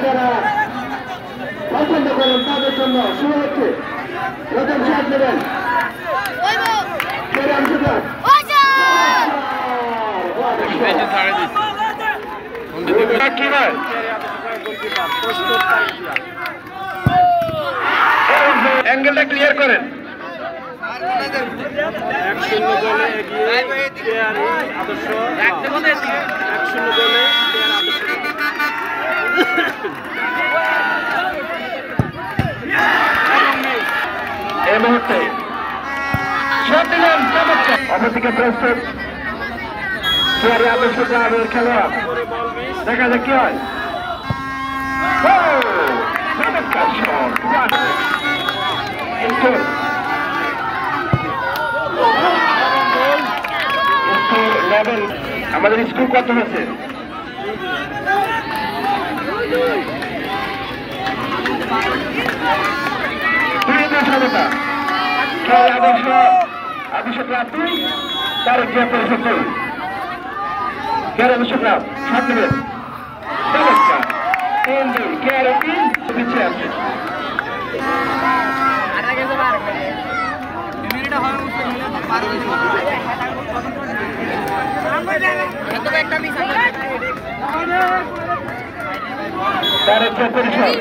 যারা পছন্দ করেন তাদের জন্য শুরু হচ্ছে প্রথম শট নেবেন অ্যাঙ্গেলটা ক্লিয়ার করেন। 1-0 গোলে এগিয়ে আদর্শ 1-0 গোলে এই মুহূর্তে শট দিলেন চমৎকার। অপরদিকে প্রস্তুত আদর্শ গ্রামের খেলোয়াড়, দেখা যাক কি হয়। চমৎকার শট লেভেল। আমাদের স্কুল কত হয়েছে? আদর্শ ক্লাব 2 তারেক জিয়া পরিষদ 2 আদর্শ ক্লাব শট নেবেন চমৎকার 3-2 পিছিয়ে আছে। তারেক জিয়া পরিষদ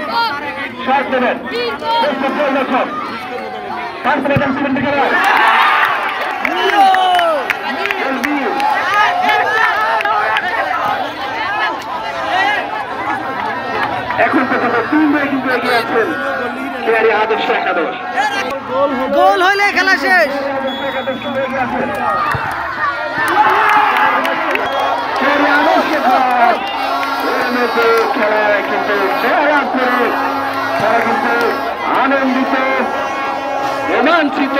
শট নেবেন এখন পর্যন্ত 3 কিন্তু এগিয়ে আছেন আদর্শ একাদশ। গোল হইলে খেলা শেষ। খেলায় কিন্তু তারা কিন্তু আনন্দিত রোমাঞ্চিত।